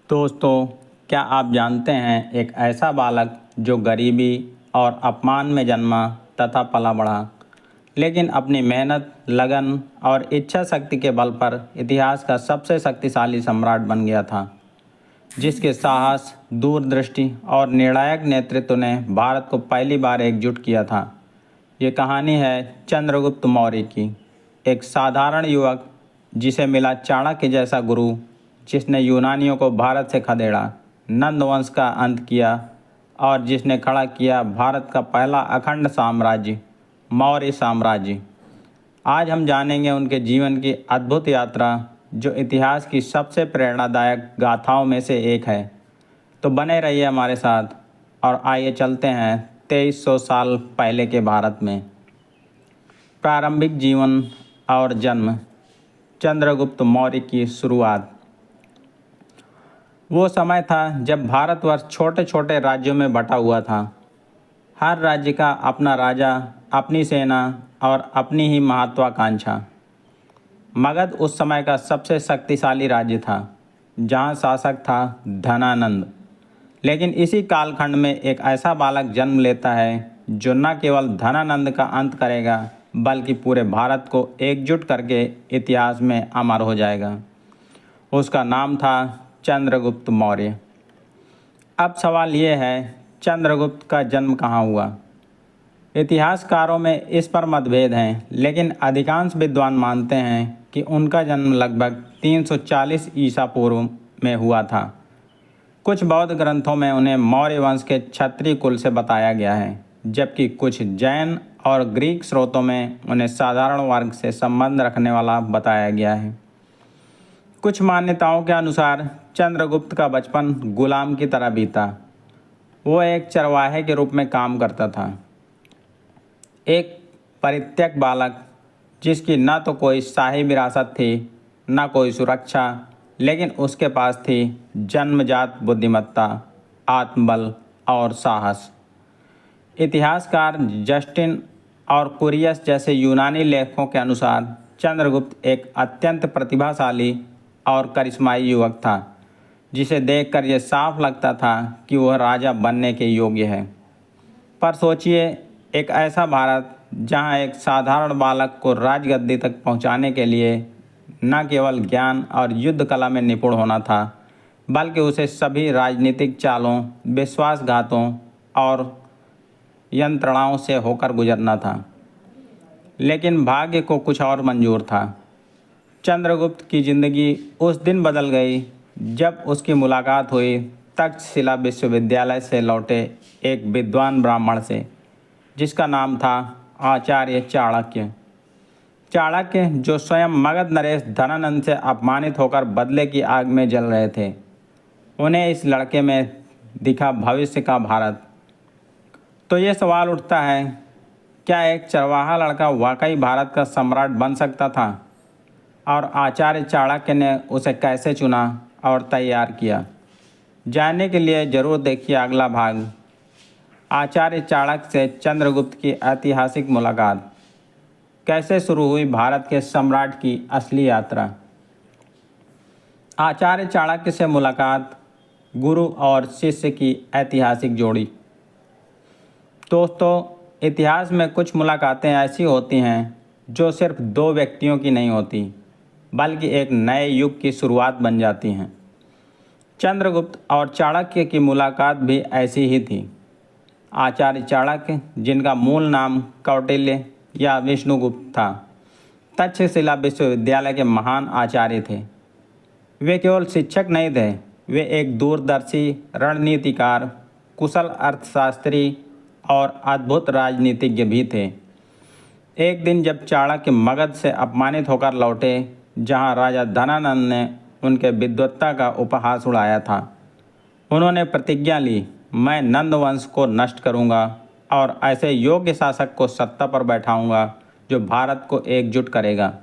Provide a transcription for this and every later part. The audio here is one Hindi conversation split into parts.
दोस्तों, क्या आप जानते हैं एक ऐसा बालक जो गरीबी और अपमान में जन्मा तथा पला बढ़ा, लेकिन अपनी मेहनत, लगन और इच्छा शक्ति के बल पर इतिहास का सबसे शक्तिशाली सम्राट बन गया था, जिसके साहस, दूरदृष्टि और निर्णायक नेतृत्व ने भारत को पहली बार एकजुट किया था। ये कहानी है चंद्रगुप्त मौर्य की, एक साधारण युवक जिसे मिला चाणक्य जैसा गुरु, जिसने यूनानियों को भारत से खदेड़ा, नंद वंश का अंत किया और जिसने खड़ा किया भारत का पहला अखंड साम्राज्य, मौर्य साम्राज्य। आज हम जानेंगे उनके जीवन की अद्भुत यात्रा, जो इतिहास की सबसे प्रेरणादायक गाथाओं में से एक है। तो बने रहिए हमारे साथ और आइए चलते हैं 2300 साल पहले के भारत में। प्रारंभिक जीवन और जन्म। चंद्रगुप्त मौर्य की शुरुआत। वो समय था जब भारतवर्ष छोटे छोटे राज्यों में बटा हुआ था। हर राज्य का अपना राजा, अपनी सेना और अपनी ही महत्वाकांक्षा। मगध उस समय का सबसे शक्तिशाली राज्य था, जहाँ शासक था धनानंद। लेकिन इसी कालखंड में एक ऐसा बालक जन्म लेता है जो न केवल धनानंद का अंत करेगा, बल्कि पूरे भारत को एकजुट करके इतिहास में अमर हो जाएगा। उसका नाम था चंद्रगुप्त मौर्य। अब सवाल ये है, चंद्रगुप्त का जन्म कहाँ हुआ? इतिहासकारों में इस पर मतभेद हैं, लेकिन अधिकांश विद्वान मानते हैं कि उनका जन्म लगभग 340 ईसा पूर्व में हुआ था। कुछ बौद्ध ग्रंथों में उन्हें मौर्य वंश के क्षत्रिय कुल से बताया गया है, जबकि कुछ जैन और ग्रीक स्रोतों में उन्हें साधारण वर्ग से संबंध रखने वाला बताया गया है। कुछ मान्यताओं के अनुसार चंद्रगुप्त का बचपन गुलाम की तरह बीता। वो एक चरवाहे के रूप में काम करता था, एक परित्यक्त बालक जिसकी न तो कोई शाही विरासत थी, न कोई सुरक्षा, लेकिन उसके पास थी जन्मजात बुद्धिमत्ता, आत्मबल और साहस। इतिहासकार जस्टिन और कुरियस जैसे यूनानी लेखकों के अनुसार चंद्रगुप्त एक अत्यंत प्रतिभाशाली और करिश्माई युवक था, जिसे देखकर यह साफ लगता था कि वह राजा बनने के योग्य है। पर सोचिए, एक ऐसा भारत जहां एक साधारण बालक को राजगद्दी तक पहुंचाने के लिए न केवल ज्ञान और युद्ध कला में निपुण होना था, बल्कि उसे सभी राजनीतिक चालों, विश्वासघातों और यंत्रणाओं से होकर गुजरना था। लेकिन भाग्य को कुछ और मंजूर था। चंद्रगुप्त की जिंदगी उस दिन बदल गई जब उसकी मुलाकात हुई तक्षशिला विश्वविद्यालय से लौटे एक विद्वान ब्राह्मण से, जिसका नाम था आचार्य चाणक्य। चाणक्य, जो स्वयं मगध नरेश धनानंद से अपमानित होकर बदले की आग में जल रहे थे, उन्हें इस लड़के में दिखा भविष्य का भारत। तो ये सवाल उठता है, क्या एक चरवाहा लड़का वाकई भारत का सम्राट बन सकता था? और आचार्य चाणक्य ने उसे कैसे चुना और तैयार किया? जानने के लिए जरूर देखिए अगला भाग, आचार्य चाणक्य से चंद्रगुप्त की ऐतिहासिक मुलाकात। कैसे शुरू हुई भारत के सम्राट की असली यात्रा? आचार्य चाणक्य से मुलाकात, गुरु और शिष्य की ऐतिहासिक जोड़ी। दोस्तों, इतिहास में कुछ मुलाकातें ऐसी होती हैं जो सिर्फ दो व्यक्तियों की नहीं होती, बल्कि एक नए युग की शुरुआत बन जाती हैं। चंद्रगुप्त और चाणक्य की मुलाकात भी ऐसी ही थी। आचार्य चाणक्य, जिनका मूल नाम कौटिल्य या विष्णुगुप्त था, तक्षशिला विश्वविद्यालय के महान आचार्य थे। वे केवल शिक्षक नहीं थे, वे एक दूरदर्शी रणनीतिकार, कुशल अर्थशास्त्री और अद्भुत राजनीतिज्ञ भी थे। एक दिन जब चाणक्य मगध से अपमानित होकर लौटे, जहां राजा धनानंद ने उनके विद्वत्ता का उपहास उड़ाया था, उन्होंने प्रतिज्ञा ली, मैं नंद वंश को नष्ट करूंगा और ऐसे योग्य शासक को सत्ता पर बैठाऊंगा जो भारत को एकजुट करेगा।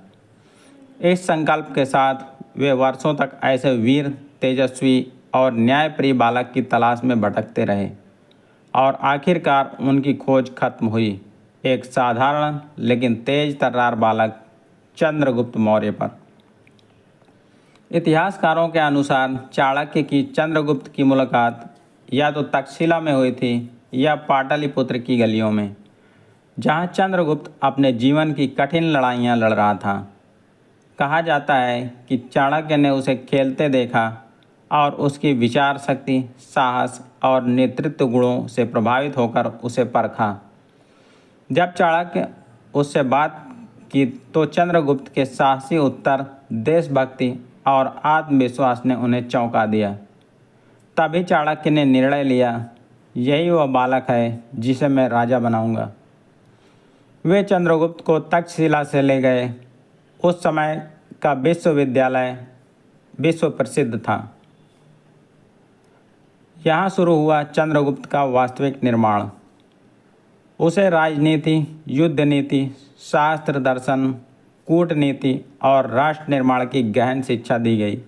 इस संकल्प के साथ वे वर्षों तक ऐसे वीर, तेजस्वी और न्यायप्रिय बालक की तलाश में भटकते रहे और आखिरकार उनकी खोज खत्म हुई एक साधारण लेकिन तेज तर्रार बालक चंद्रगुप्त मौर्य पर। इतिहासकारों के अनुसार चाणक्य की चंद्रगुप्त की मुलाकात या तो तक्षशिला में हुई थी या पाटलिपुत्र की गलियों में, जहां चंद्रगुप्त अपने जीवन की कठिन लड़ाइयां लड़ रहा था। कहा जाता है कि चाणक्य ने उसे खेलते देखा और उसकी विचार शक्ति, साहस और नेतृत्व गुणों से प्रभावित होकर उसे परखा। जब चाणक्य उससे बात की तो चंद्रगुप्त के साहसी उत्तर, देशभक्ति और आत्मविश्वास ने उन्हें चौंका दिया। तभी चाणक्य ने निर्णय लिया, यही वह बालक है जिसे मैं राजा बनाऊंगा। वे चंद्रगुप्त को तक्षशिला से ले गए। उस समय का विश्वविद्यालय विश्व प्रसिद्ध था। यहाँ शुरू हुआ चंद्रगुप्त का वास्तविक निर्माण। उसे राजनीति, युद्ध नीति, शास्त्र दर्शन, कूटनीति और राष्ट्र निर्माण की गहन शिक्षा दी गई।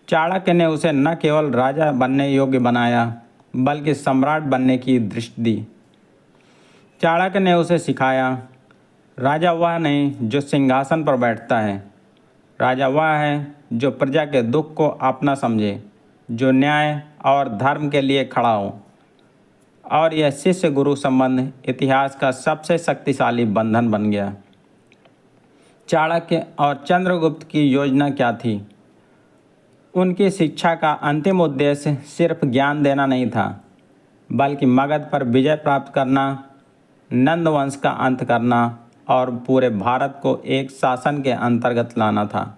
चाणक्य ने उसे न केवल राजा बनने योग्य बनाया बल्कि सम्राट बनने की दृष्टि दी। चाणक्य ने उसे सिखाया, राजा वह नहीं जो सिंहासन पर बैठता है, राजा वह है जो प्रजा के दुख को अपना समझे, जो न्याय और धर्म के लिए खड़ा हो। और यह शिष्य गुरु संबंध इतिहास का सबसे शक्तिशाली बंधन बन गया। चाणक्य और चंद्रगुप्त की योजना क्या थी? उनकी शिक्षा का अंतिम उद्देश्य सिर्फ ज्ञान देना नहीं था, बल्कि मगध पर विजय प्राप्त करना, नंद वंश का अंत करना और पूरे भारत को एक शासन के अंतर्गत लाना था।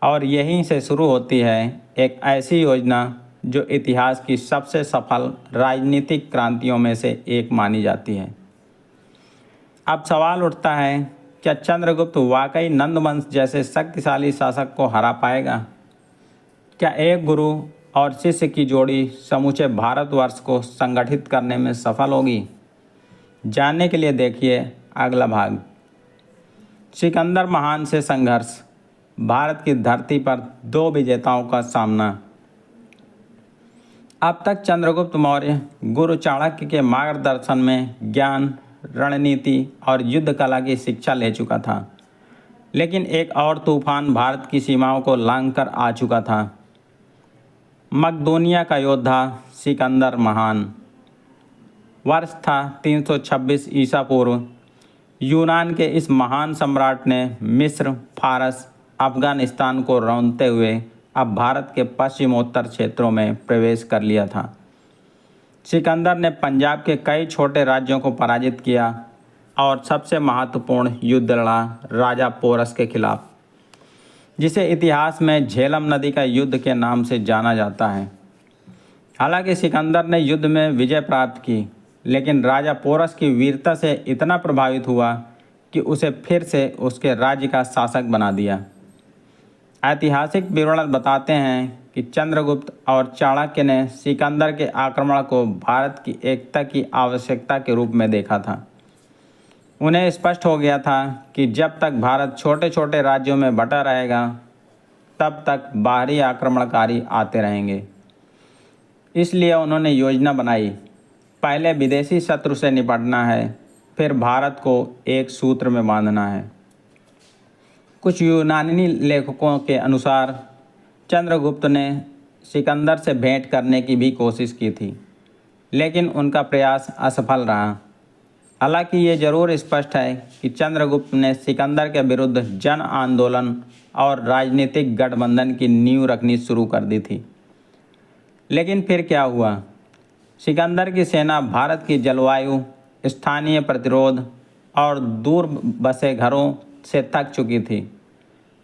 और यहीं से शुरू होती है एक ऐसी योजना जो इतिहास की सबसे सफल राजनीतिक क्रांतियों में से एक मानी जाती है। अब सवाल उठता है, क्या चंद्रगुप्त वाकई नंद वंश जैसे शक्तिशाली शासक को हरा पाएगा? क्या एक गुरु और शिष्य की जोड़ी समूचे भारतवर्ष को संगठित करने में सफल होगी? जानने के लिए देखिए अगला भाग। सिकंदर महान से संघर्ष, भारत की धरती पर दो विजेताओं का सामना। अब तक चंद्रगुप्त मौर्य गुरु चाणक्य के मार्गदर्शन में ज्ञान, रणनीति और युद्ध कला की शिक्षा ले चुका था। लेकिन एक और तूफान भारत की सीमाओं को लांघकर आ चुका था। मकदूनिया का योद्धा सिकंदर महान। वर्ष था 326 ईसा पूर्व। यूनान के इस महान सम्राट ने मिस्र, फारस, अफगानिस्तान को रौंदते हुए अब भारत के पश्चिमोत्तर क्षेत्रों में प्रवेश कर लिया था। सिकंदर ने पंजाब के कई छोटे राज्यों को पराजित किया और सबसे महत्वपूर्ण युद्ध लड़ा राजा पोरस के खिलाफ, जिसे इतिहास में झेलम नदी का युद्ध के नाम से जाना जाता है। हालांकि सिकंदर ने युद्ध में विजय प्राप्त की, लेकिन राजा पोरस की वीरता से इतना प्रभावित हुआ कि उसे फिर से उसके राज्य का शासक बना दिया। ऐतिहासिक विवरण बताते हैं कि चंद्रगुप्त और चाणक्य ने सिकंदर के आक्रमण को भारत की एकता की आवश्यकता के रूप में देखा था। उन्हें स्पष्ट हो गया था कि जब तक भारत छोटे छोटे राज्यों में बटा रहेगा, तब तक बाहरी आक्रमणकारी आते रहेंगे। इसलिए उन्होंने योजना बनाई, पहले विदेशी शत्रु से निपटना है, फिर भारत को एक सूत्र में बांधना है। कुछ यूनानी लेखकों के अनुसार चंद्रगुप्त ने सिकंदर से भेंट करने की भी कोशिश की थी, लेकिन उनका प्रयास असफल रहा। हालांकि ये जरूर स्पष्ट है कि चंद्रगुप्त ने सिकंदर के विरुद्ध जन आंदोलन और राजनीतिक गठबंधन की नींव रखनी शुरू कर दी थी। लेकिन फिर क्या हुआ? सिकंदर की सेना भारत की जलवायु, स्थानीय प्रतिरोध और दूर बसे घरों से थक चुकी थी।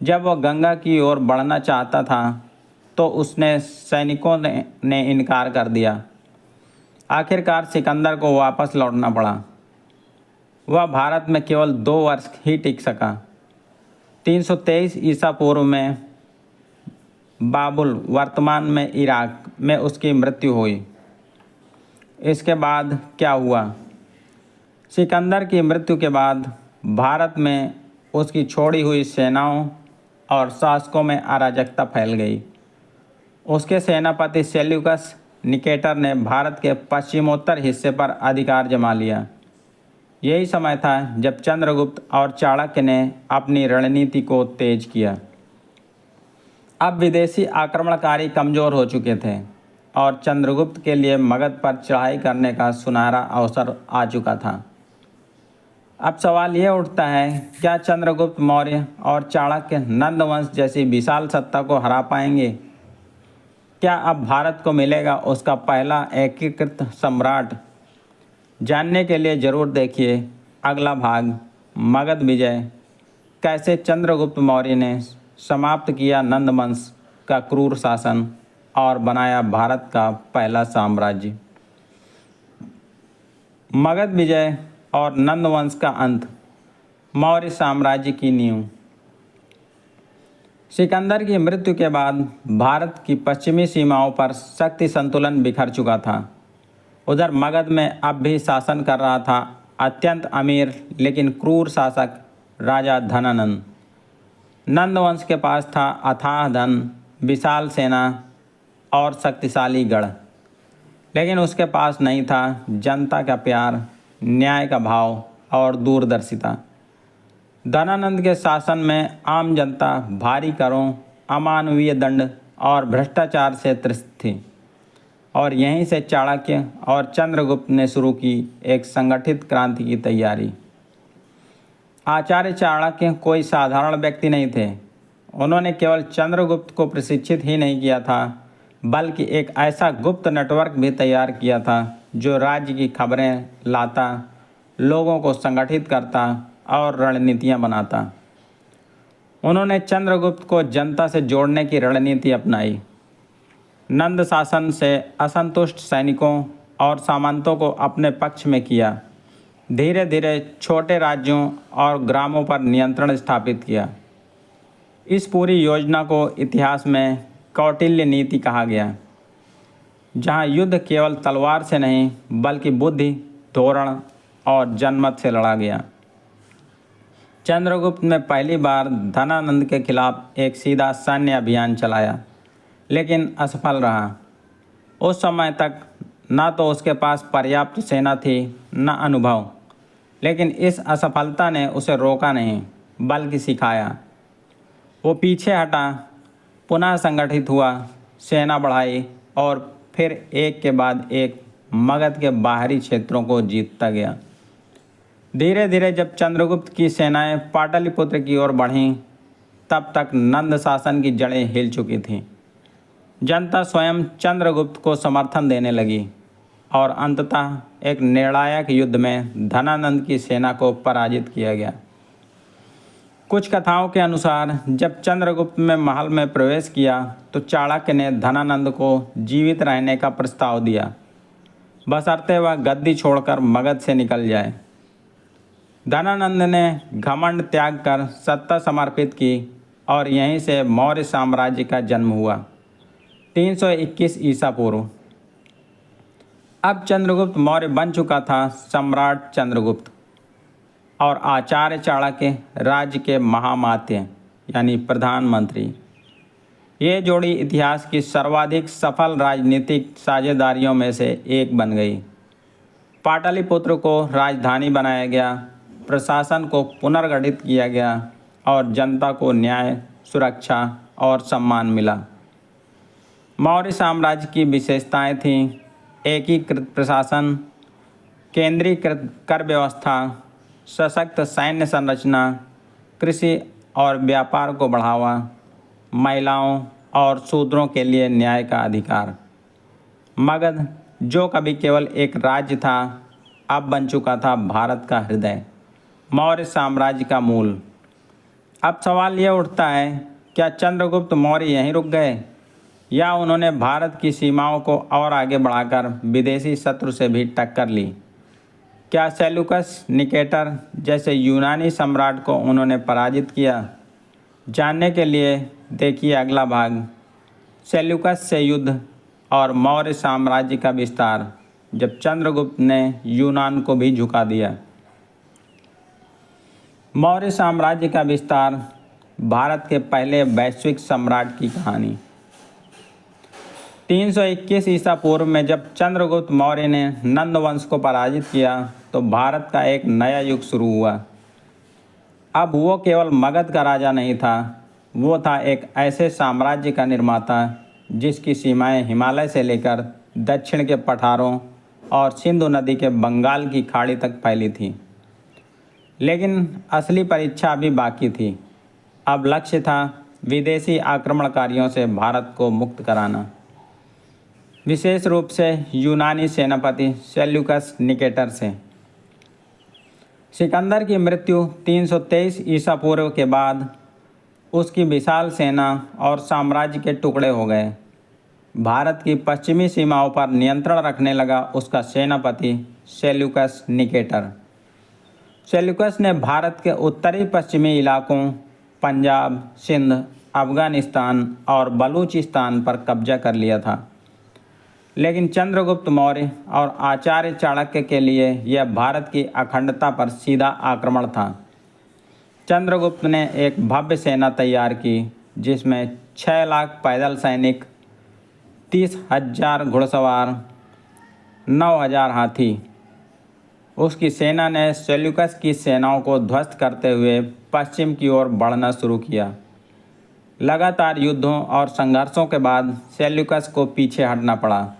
जब वह गंगा की ओर बढ़ना चाहता था तो उसने सैनिकों ने इनकार कर दिया। आखिरकार सिकंदर को वापस लौटना पड़ा। वह भारत में केवल 2 वर्ष ही टिक सका। 323 ईसा पूर्व में बाबुल, वर्तमान में इराक में उसकी मृत्यु हुई। इसके बाद क्या हुआ? सिकंदर की मृत्यु के बाद भारत में उसकी छोड़ी हुई सेनाओं और शासकों में अराजकता फैल गई। उसके सेनापति सेल्यूकस निकेटर ने भारत के पश्चिमोत्तर हिस्से पर अधिकार जमा लिया। यही समय था जब चंद्रगुप्त और चाणक्य ने अपनी रणनीति को तेज किया। अब विदेशी आक्रमणकारी कमज़ोर हो चुके थे और चंद्रगुप्त के लिए मगध पर चढ़ाई करने का सुनहरा अवसर आ चुका था। अब सवाल यह उठता है, क्या चंद्रगुप्त मौर्य और चाणक्य नंद वंश जैसी विशाल सत्ता को हरा पाएंगे? क्या अब भारत को मिलेगा उसका पहला एकीकृत सम्राट? जानने के लिए ज़रूर देखिए अगला भाग, मगध विजय, कैसे चंद्रगुप्त मौर्य ने समाप्त किया नंद वंश का क्रूर शासन और बनाया भारत का पहला साम्राज्य। मगध विजय और नंद वंश का अंत, मौर्य साम्राज्य की नींव। सिकंदर की मृत्यु के बाद भारत की पश्चिमी सीमाओं पर शक्ति संतुलन बिखर चुका था। उधर मगध में अब भी शासन कर रहा था अत्यंत अमीर लेकिन क्रूर शासक राजा धनानंद। नंद वंश के पास था अथाह धन, विशाल सेना और शक्तिशाली गढ़, लेकिन उसके पास नहीं था जनता का प्यार, न्याय का भाव और दूरदर्शिता। धनानंद के शासन में आम जनता भारी करों, अमानवीय दंड और भ्रष्टाचार से त्रस्त थी और यहीं से चाणक्य और चंद्रगुप्त ने शुरू की एक संगठित क्रांति की तैयारी। आचार्य चाणक्य कोई साधारण व्यक्ति नहीं थे। उन्होंने केवल चंद्रगुप्त को प्रशिक्षित ही नहीं किया था, बल्कि एक ऐसा गुप्त नेटवर्क भी तैयार किया था जो राज्य की खबरें लाता, लोगों को संगठित करता और रणनीतियां बनाता। उन्होंने चंद्रगुप्त को जनता से जोड़ने की रणनीति अपनाई। नंद शासन से असंतुष्ट सैनिकों और सामंतों को अपने पक्ष में किया। धीरे धीरे छोटे राज्यों और ग्रामों पर नियंत्रण स्थापित किया। इस पूरी योजना को इतिहास में कौटिल्य नीति कहा गया, जहां युद्ध केवल तलवार से नहीं बल्कि बुद्धि, धोरण और जनमत से लड़ा गया। चंद्रगुप्त ने पहली बार धनानंद के खिलाफ एक सीधा सैन्य अभियान चलाया, लेकिन असफल रहा। उस समय तक न तो उसके पास पर्याप्त सेना थी न अनुभव, लेकिन इस असफलता ने उसे रोका नहीं बल्कि सिखाया। वो पीछे हटा, पुनः संगठित हुआ, सेना बढ़ाई और फिर एक के बाद एक मगध के बाहरी क्षेत्रों को जीतता गया। धीरे धीरे जब चंद्रगुप्त की सेनाएं पाटलिपुत्र की ओर बढ़ीं, तब तक नंद शासन की जड़ें हिल चुकी थीं। जनता स्वयं चंद्रगुप्त को समर्थन देने लगी और अंततः एक निर्णायक युद्ध में धनानंद की सेना को पराजित किया गया। कुछ कथाओं के अनुसार जब चंद्रगुप्त में महल में प्रवेश किया तो चाणक्य ने धनानंद को जीवित रहने का प्रस्ताव दिया, बशर्ते वह गद्दी छोड़कर मगध से निकल जाए। धनानंद ने घमंड त्याग कर सत्ता समर्पित की और यहीं से मौर्य साम्राज्य का जन्म हुआ, 321 ईसा पूर्व। अब चंद्रगुप्त मौर्य बन चुका था सम्राट चंद्रगुप्त और आचार्य चाणक्य राज्य के महामात्य यानी प्रधानमंत्री। ये जोड़ी इतिहास की सर्वाधिक सफल राजनीतिक साझेदारियों में से एक बन गई। पाटलिपुत्र को राजधानी बनाया गया, प्रशासन को पुनर्गठित किया गया और जनता को न्याय, सुरक्षा और सम्मान मिला। मौर्य साम्राज्य की विशेषताएं थीं एकीकृत प्रशासन, केंद्रीकृत कर व्यवस्था, सशक्त सैन्य संरचना, कृषि और व्यापार को बढ़ावा, महिलाओं और शूद्रों के लिए न्याय का अधिकार। मगध, जो कभी केवल एक राज्य था, अब बन चुका था भारत का हृदय, मौर्य साम्राज्य का मूल। अब सवाल यह उठता है, क्या चंद्रगुप्त मौर्य यहीं रुक गए या उन्होंने भारत की सीमाओं को और आगे बढ़ाकर विदेशी शत्रु से भी टक्कर ली? क्या सेल्यूकस, निकेटर जैसे यूनानी सम्राट को उन्होंने पराजित किया? जानने के लिए देखिए अगला भाग, सेल्यूकस से युद्ध और मौर्य साम्राज्य का विस्तार, जब चंद्रगुप्त ने यूनान को भी झुका दिया। मौर्य साम्राज्य का विस्तार, भारत के पहले वैश्विक सम्राट की कहानी। 321 ईसा पूर्व में जब चंद्रगुप्त मौर्य ने नंद वंश को पराजित किया तो भारत का एक नया युग शुरू हुआ। अब वो केवल मगध का राजा नहीं था, वो था एक ऐसे साम्राज्य का निर्माता जिसकी सीमाएं हिमालय से लेकर दक्षिण के पठारों और सिंधु नदी के बंगाल की खाड़ी तक फैली थी। लेकिन असली परीक्षा अभी बाकी थी। अब लक्ष्य था विदेशी आक्रमणकारियों से भारत को मुक्त कराना, विशेष रूप से यूनानी सेनापति सेल्यूकस निकेटर से। सिकंदर की मृत्यु 323 ईसा पूर्व के बाद उसकी विशाल सेना और साम्राज्य के टुकड़े हो गए। भारत की पश्चिमी सीमाओं पर नियंत्रण रखने लगा उसका सेनापति सेल्यूकस निकेटर। सेल्यूकस ने भारत के उत्तरी पश्चिमी इलाकों पंजाब, सिंध, अफगानिस्तान और बलूचिस्तान पर कब्जा कर लिया था। लेकिन चंद्रगुप्त मौर्य और आचार्य चाणक्य के लिए यह भारत की अखंडता पर सीधा आक्रमण था। चंद्रगुप्त ने एक भव्य सेना तैयार की जिसमें 6 लाख पैदल सैनिक, 30,000 घुड़सवार, 9,000 हाथी। उसकी सेना ने सेल्यूकस की सेनाओं को ध्वस्त करते हुए पश्चिम की ओर बढ़ना शुरू किया। लगातार युद्धों और संघर्षों के बाद सेल्यूकस को पीछे हटना पड़ा।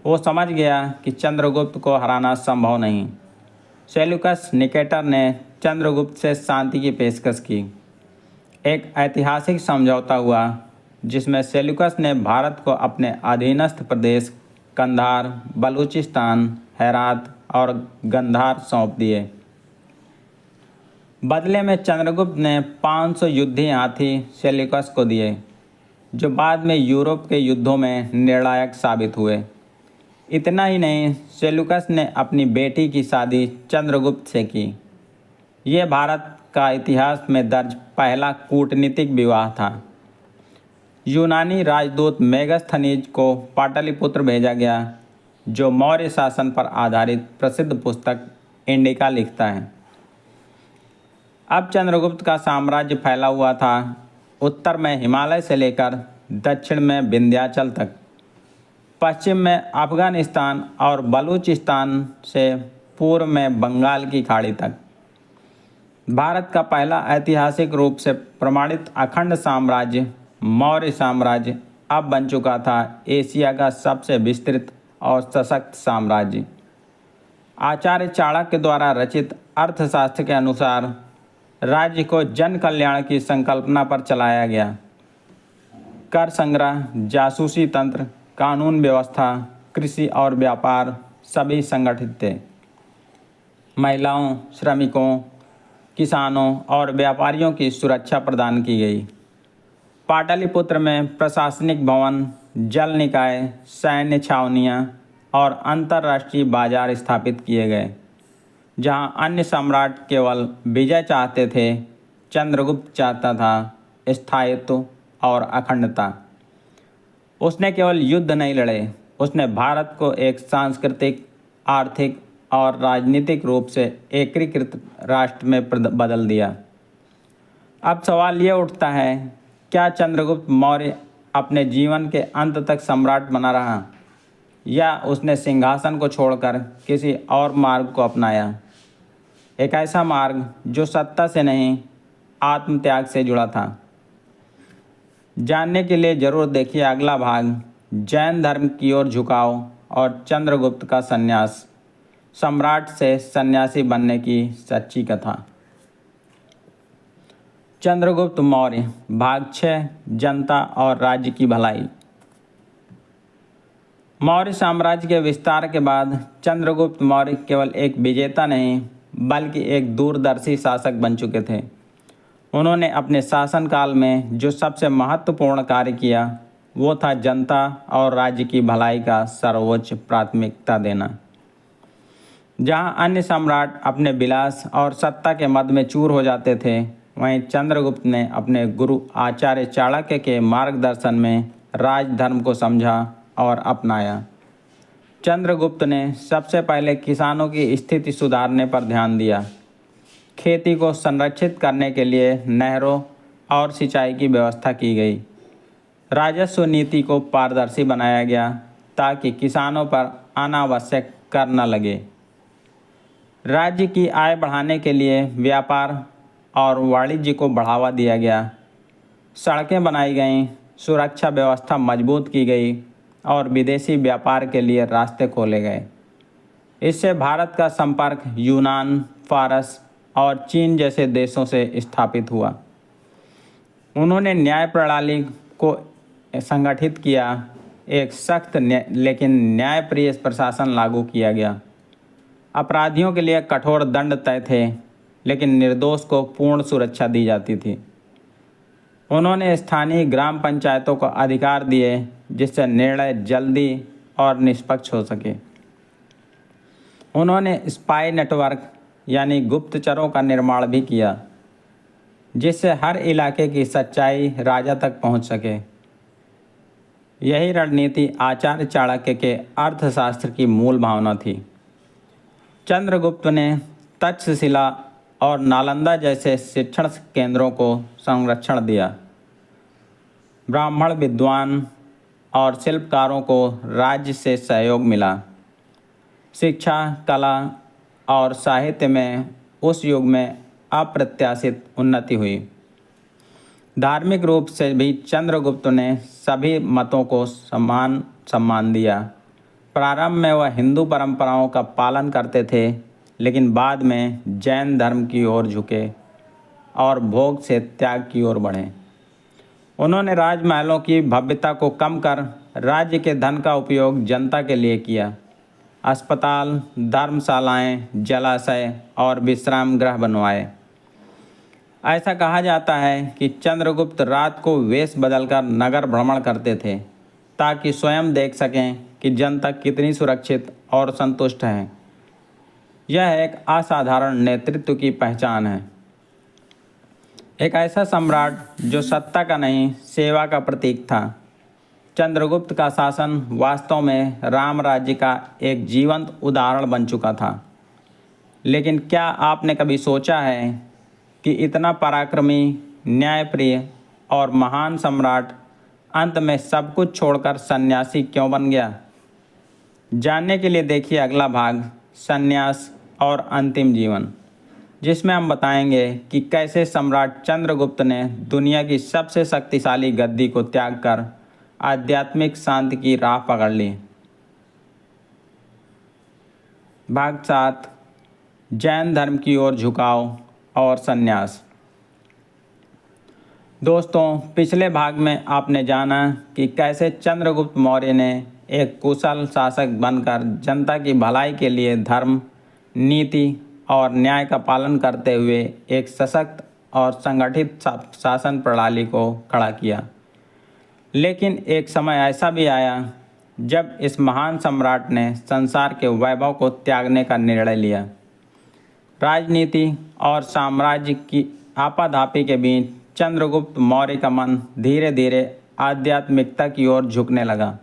वो समझ गया कि चंद्रगुप्त को हराना संभव नहीं। सेल्यूकस निकेटर ने चंद्रगुप्त से शांति की पेशकश की। एक ऐतिहासिक समझौता हुआ जिसमें सेल्यूकस ने भारत को अपने अधीनस्थ प्रदेश कंधार, बलूचिस्तान, हेरात और गंधार सौंप दिए। बदले में चंद्रगुप्त ने 500 युद्धी हाथी सेल्यूकस को दिए, जो बाद में यूरोप के युद्धों में निर्णायक साबित हुए। इतना ही नहीं, सेल्यूकस ने अपनी बेटी की शादी चंद्रगुप्त से की। ये भारत का इतिहास में दर्ज पहला कूटनीतिक विवाह था। यूनानी राजदूत मेगास्थनीज को पाटलिपुत्र भेजा गया, जो मौर्य शासन पर आधारित प्रसिद्ध पुस्तक इंडिका लिखता है। अब चंद्रगुप्त का साम्राज्य फैला हुआ था, उत्तर में हिमालय से लेकर दक्षिण में विंध्याचल तक, पश्चिम में अफगानिस्तान और बलूचिस्तान से पूर्व में बंगाल की खाड़ी तक। भारत का पहला ऐतिहासिक रूप से प्रमाणित अखंड साम्राज्य मौर्य साम्राज्य अब बन चुका था एशिया का सबसे विस्तृत और सशक्त साम्राज्य। आचार्य चाणक्य द्वारा रचित अर्थशास्त्र के अनुसार राज्य को जन कल्याण की संकल्पना पर चलाया गया। कर संग्रह, जासूसी तंत्र, कानून व्यवस्था, कृषि और व्यापार सभी संगठित थे। महिलाओं, श्रमिकों, किसानों और व्यापारियों की सुरक्षा प्रदान की गई। पाटलिपुत्र में प्रशासनिक भवन, जल निकाय, सैन्य छावनियाँ और अंतर्राष्ट्रीय बाजार स्थापित किए गए। जहां अन्य सम्राट केवल विजय चाहते थे, चंद्रगुप्त चाहता था स्थायित्व और अखंडता। उसने केवल युद्ध नहीं लड़े, उसने भारत को एक सांस्कृतिक, आर्थिक और राजनीतिक रूप से एकीकृत राष्ट्र में बदल दिया। अब सवाल ये उठता है, क्या चंद्रगुप्त मौर्य अपने जीवन के अंत तक सम्राट बना रहा, या उसने सिंहासन को छोड़कर किसी और मार्ग को अपनाया? एक ऐसा मार्ग जो सत्ता से नहीं, आत्मत्याग से जुड़ा था। जानने के लिए जरूर देखिए अगला भाग, जैन धर्म की ओर झुकाव और चंद्रगुप्त का संन्यास, सम्राट से सन्यासी बनने की सच्ची कथा। चंद्रगुप्त मौर्य भाग 6, जनता और राज्य की भलाई। मौर्य साम्राज्य के विस्तार के बाद चंद्रगुप्त मौर्य केवल एक विजेता नहीं बल्कि एक दूरदर्शी शासक बन चुके थे। उन्होंने अपने शासनकाल में जो सबसे महत्वपूर्ण कार्य किया वो था जनता और राज्य की भलाई का सर्वोच्च प्राथमिकता देना। जहां अन्य सम्राट अपने विलास और सत्ता के मद में चूर हो जाते थे, वहीं चंद्रगुप्त ने अपने गुरु आचार्य चाणक्य के मार्गदर्शन में राजधर्म को समझा और अपनाया। चंद्रगुप्त ने सबसे पहले किसानों की स्थिति सुधारने पर ध्यान दिया। खेती को संरक्षित करने के लिए नहरों और सिंचाई की व्यवस्था की गई। राजस्व नीति को पारदर्शी बनाया गया ताकि किसानों पर अनावश्यक कर न लगे। राज्य की आय बढ़ाने के लिए व्यापार और वाणिज्य को बढ़ावा दिया गया। सड़कें बनाई गईं, सुरक्षा व्यवस्था मजबूत की गई और विदेशी व्यापार के लिए रास्ते खोले गए। इससे भारत का संपर्क यूनान, फारस और चीन जैसे देशों से स्थापित हुआ। उन्होंने न्याय प्रणाली को संगठित किया, एक सख्त लेकिन न्यायप्रिय प्रशासन लागू किया गया। अपराधियों के लिए कठोर दंड तय थे, लेकिन निर्दोष को पूर्ण सुरक्षा दी जाती थी। उन्होंने स्थानीय ग्राम पंचायतों को अधिकार दिए, जिससे निर्णय जल्दी और निष्पक्ष हो सके। उन्होंने स्पाई नेटवर्क यानी गुप्तचरों का निर्माण भी किया, जिससे हर इलाके की सच्चाई राजा तक पहुंच सके। यही रणनीति आचार्य चाणक्य के अर्थशास्त्र की मूल भावना थी। चंद्रगुप्त ने तक्षशिला और नालंदा जैसे शिक्षण केंद्रों को संरक्षण दिया। ब्राह्मण विद्वान और शिल्पकारों को राज्य से सहयोग मिला। शिक्षा, कला और साहित्य में उस युग में अप्रत्याशित उन्नति हुई। धार्मिक रूप से भी चंद्रगुप्त ने सभी मतों को समान सम्मान दिया। प्रारंभ में वह हिंदू परंपराओं का पालन करते थे, लेकिन बाद में जैन धर्म की ओर झुके और भोग से त्याग की ओर बढ़े। उन्होंने राजमहलों की भव्यता को कम कर राज्य के धन का उपयोग जनता के लिए किया। अस्पताल, धर्मशालाएं, जलाशय और विश्राम गृह बनवाए। ऐसा कहा जाता है कि चंद्रगुप्त रात को वेश बदलकर नगर भ्रमण करते थे, ताकि स्वयं देख सकें कि जनता कितनी सुरक्षित और संतुष्ट है। यह एक असाधारण नेतृत्व की पहचान है। एक ऐसा सम्राट जो सत्ता का नहीं, सेवा का प्रतीक था। चंद्रगुप्त का शासन वास्तव में राम राज्य का एक जीवंत उदाहरण बन चुका था। लेकिन क्या आपने कभी सोचा है कि इतना पराक्रमी, न्यायप्रिय और महान सम्राट अंत में सब कुछ छोड़कर सन्यासी क्यों बन गया? जानने के लिए देखिए अगला भाग, सन्यास और अंतिम जीवन, जिसमें हम बताएंगे कि कैसे सम्राट चंद्रगुप्त ने दुनिया की सबसे शक्तिशाली गद्दी को त्याग कर आध्यात्मिक शांति की राह पकड़ ली। भाग 7, जैन धर्म की ओर झुकाव और संन्यास। दोस्तों, पिछले भाग में आपने जाना कि कैसे चंद्रगुप्त मौर्य ने एक कुशल शासक बनकर जनता की भलाई के लिए धर्म, नीति और न्याय का पालन करते हुए एक सशक्त और संगठित शासन प्रणाली को खड़ा किया। लेकिन एक समय ऐसा भी आया जब इस महान सम्राट ने संसार के वैभव को त्यागने का निर्णय लिया। राजनीति और साम्राज्य की आपाधापी के बीच चंद्रगुप्त मौर्य का मन धीरे धीरे आध्यात्मिकता की ओर झुकने लगा।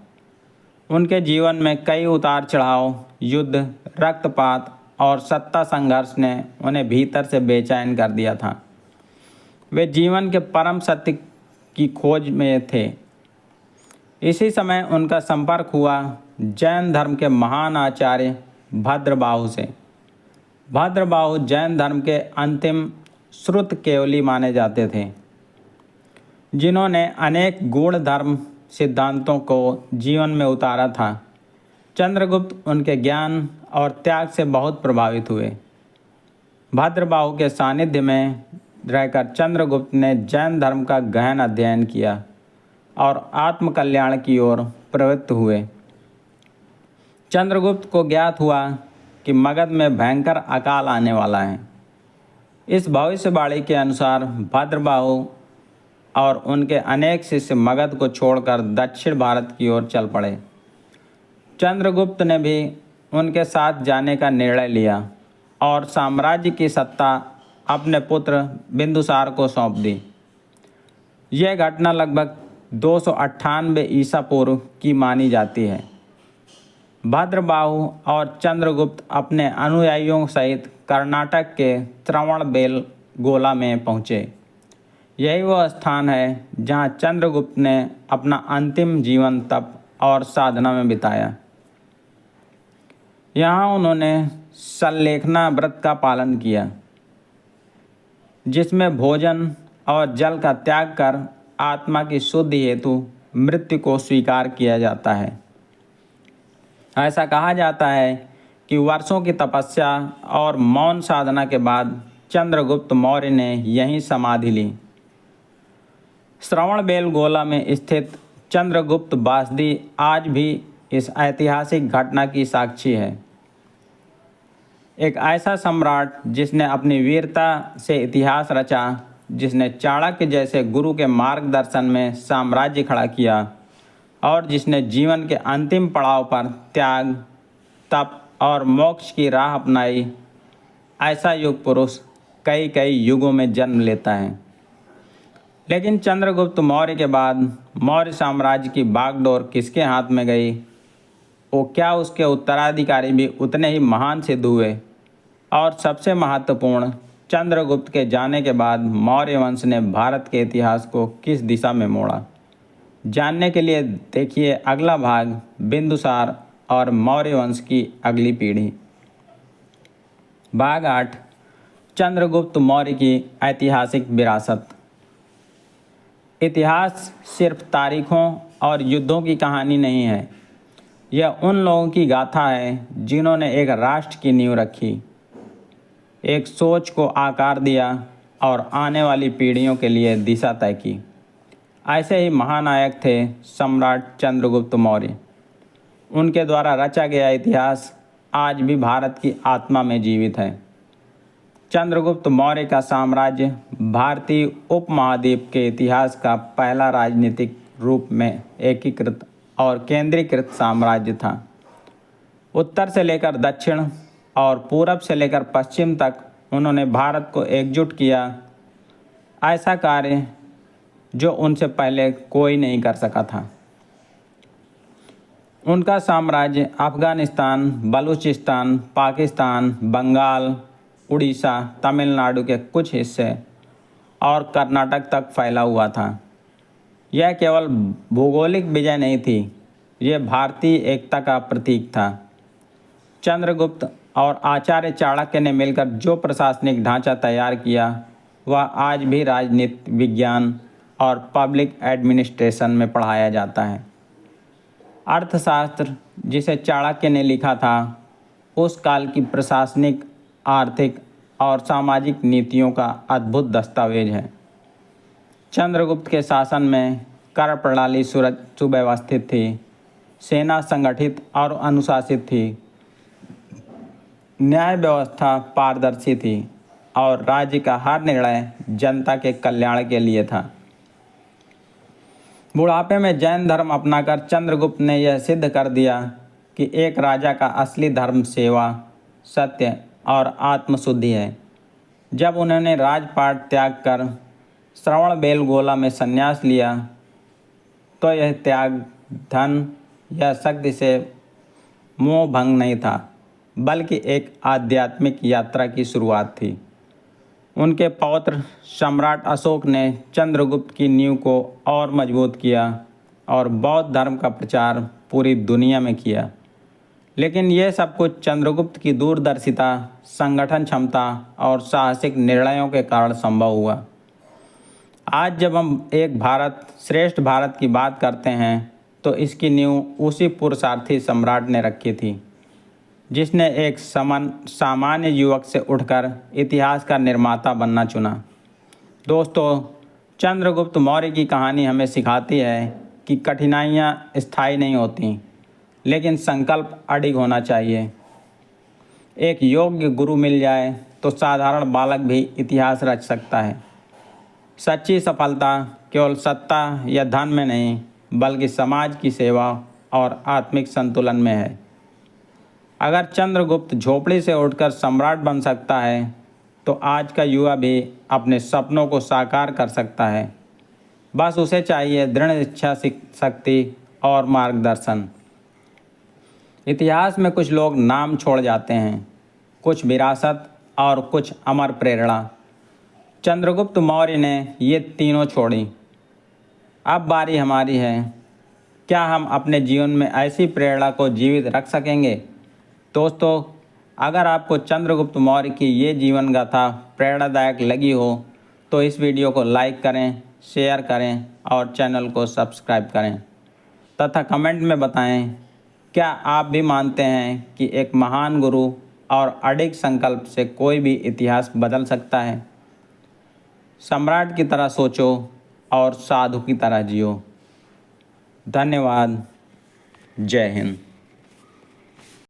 उनके जीवन में कई उतार चढ़ाव, युद्ध, रक्तपात और सत्ता संघर्ष ने उन्हें भीतर से बेचैन कर दिया था। वे जीवन के परम सत्य की खोज में थे। इसी समय उनका संपर्क हुआ जैन धर्म के महान आचार्य भद्रबाहु से। भद्रबाहु जैन धर्म के अंतिम श्रुत केवली माने जाते थे, जिन्होंने अनेक गूढ़ धर्म सिद्धांतों को जीवन में उतारा था। चंद्रगुप्त उनके ज्ञान और त्याग से बहुत प्रभावित हुए। भद्रबाहु के सानिध्य में रहकर चंद्रगुप्त ने जैन धर्म का गहन अध्ययन किया और आत्मकल्याण की ओर प्रवृत्त हुए। चंद्रगुप्त को ज्ञात हुआ कि मगध में भयंकर अकाल आने वाला है। इस भविष्यवाणी के अनुसार भद्रबाहु और उनके अनेक शिष्य मगध को छोड़कर दक्षिण भारत की ओर चल पड़े। चंद्रगुप्त ने भी उनके साथ जाने का निर्णय लिया और साम्राज्य की सत्ता अपने पुत्र बिंदुसार को सौंप दी। यह घटना लगभग 298 ईसा पूर्व की मानी जाती है। भद्रबाहु और चंद्रगुप्त अपने अनुयायियों सहित कर्नाटक के श्रवणबेलगोला में पहुँचे। यही वह स्थान है जहाँ चंद्रगुप्त ने अपना अंतिम जीवन तप और साधना में बिताया। यहाँ उन्होंने सल्लेखना व्रत का पालन किया, जिसमें भोजन और जल का त्याग कर आत्मा की शुद्धि हेतु मृत्यु को स्वीकार किया जाता है। ऐसा कहा जाता है कि वर्षों की तपस्या और मौन साधना के बाद चंद्रगुप्त मौर्य ने यहीं समाधि ली। श्रवणबेलगोला में स्थित चंद्रगुप्त बासदी आज भी इस ऐतिहासिक घटना की साक्षी है। एक ऐसा सम्राट जिसने अपनी वीरता से इतिहास रचा, जिसने चाणक्य जैसे गुरु के मार्गदर्शन में साम्राज्य खड़ा किया और जिसने जीवन के अंतिम पड़ाव पर त्याग, तप और मोक्ष की राह अपनाई, ऐसा युग पुरुष कई कई युगों में जन्म लेता है। लेकिन चंद्रगुप्त मौर्य के बाद मौर्य साम्राज्य की बागडोर किसके हाथ में गई? वो क्या उसके उत्तराधिकारी भी उतने ही महान सिद्ध हुए? और सबसे महत्वपूर्ण, चंद्रगुप्त के जाने के बाद मौर्य वंश ने भारत के इतिहास को किस दिशा में मोड़ा? जानने के लिए देखिए अगला भाग, बिंदुसार और मौर्य वंश की अगली पीढ़ी। भाग 8, चंद्रगुप्त मौर्य की ऐतिहासिक विरासत। इतिहास सिर्फ तारीखों और युद्धों की कहानी नहीं है, यह उन लोगों की गाथा है जिन्होंने एक राष्ट्र की नींव रखी, एक सोच को आकार दिया और आने वाली पीढ़ियों के लिए दिशा तय की। ऐसे ही महानायक थे सम्राट चंद्रगुप्त मौर्य। उनके द्वारा रचा गया इतिहास आज भी भारत की आत्मा में जीवित है। चंद्रगुप्त मौर्य का साम्राज्य भारतीय उपमहाद्वीप के इतिहास का पहला राजनीतिक रूप में एकीकृत और केंद्रीकृत साम्राज्य था। उत्तर से लेकर दक्षिण और पूरब से लेकर पश्चिम तक उन्होंने भारत को एकजुट किया, ऐसा कार्य जो उनसे पहले कोई नहीं कर सका था। उनका साम्राज्य अफगानिस्तान, बलूचिस्तान, पाकिस्तान, बंगाल, उड़ीसा, तमिलनाडु के कुछ हिस्से और कर्नाटक तक फैला हुआ था। यह केवल भौगोलिक विजय नहीं थी, यह भारतीय एकता का प्रतीक था। चंद्रगुप्त और आचार्य चाणक्य ने मिलकर जो प्रशासनिक ढांचा तैयार किया, वह आज भी राजनीति विज्ञान और पब्लिक एडमिनिस्ट्रेशन में पढ़ाया जाता है। अर्थशास्त्र, जिसे चाणक्य ने लिखा था, उस काल की प्रशासनिक, आर्थिक और सामाजिक नीतियों का अद्भुत दस्तावेज है। चंद्रगुप्त के शासन में कर प्रणाली सुव्यवस्थित थी, सेना संगठित और अनुशासित थी, न्याय व्यवस्था पारदर्शी थी और राज्य का हर निर्णय जनता के कल्याण के लिए था। बुढ़ापे में जैन धर्म अपनाकर चंद्रगुप्त ने यह सिद्ध कर दिया कि एक राजा का असली धर्म सेवा, सत्य और आत्मशुद्धि है। जब उन्होंने राजपाट त्याग कर श्रवणबेलगोला में संन्यास लिया, तो यह त्याग धन या शक्ति से मोह भंग नहीं था, बल्कि एक आध्यात्मिक यात्रा की शुरुआत थी। उनके पौत्र सम्राट अशोक ने चंद्रगुप्त की नींव को और मजबूत किया और बौद्ध धर्म का प्रचार पूरी दुनिया में किया। लेकिन यह सब कुछ चंद्रगुप्त की दूरदर्शिता, संगठन क्षमता और साहसिक निर्णयों के कारण संभव हुआ। आज जब हम एक भारत श्रेष्ठ भारत की बात करते हैं, तो इसकी नींव उसी पुरुषार्थी सम्राट ने रखी थी, जिसने एक सामान्य युवक से उठकर इतिहास का निर्माता बनना चुना। दोस्तों, चंद्रगुप्त मौर्य की कहानी हमें सिखाती है कि कठिनाइयाँ स्थायी नहीं होती, लेकिन संकल्प अडिग होना चाहिए। एक योग्य गुरु मिल जाए तो साधारण बालक भी इतिहास रच सकता है। सच्ची सफलता केवल सत्ता या धन में नहीं, बल्कि समाज की सेवा और आत्मिक संतुलन में है। अगर चंद्रगुप्त झोपड़ी से उठकर सम्राट बन सकता है, तो आज का युवा भी अपने सपनों को साकार कर सकता है। बस उसे चाहिए दृढ़ इच्छा शक्ति और मार्गदर्शन। इतिहास में कुछ लोग नाम छोड़ जाते हैं, कुछ विरासत और कुछ अमर प्रेरणा। चंद्रगुप्त मौर्य ने ये तीनों छोड़ी। अब बारी हमारी है। क्या हम अपने जीवन में ऐसी प्रेरणा को जीवित रख सकेंगे? दोस्तों, अगर आपको चंद्रगुप्त मौर्य की ये जीवन गाथा प्रेरणादायक लगी हो, तो इस वीडियो को लाइक करें, शेयर करें और चैनल को सब्सक्राइब करें तथा कमेंट में बताएं, क्या आप भी मानते हैं कि एक महान गुरु और अडिग संकल्प से कोई भी इतिहास बदल सकता है। सम्राट की तरह सोचो और साधु की तरह जियो। धन्यवाद। जय हिंद।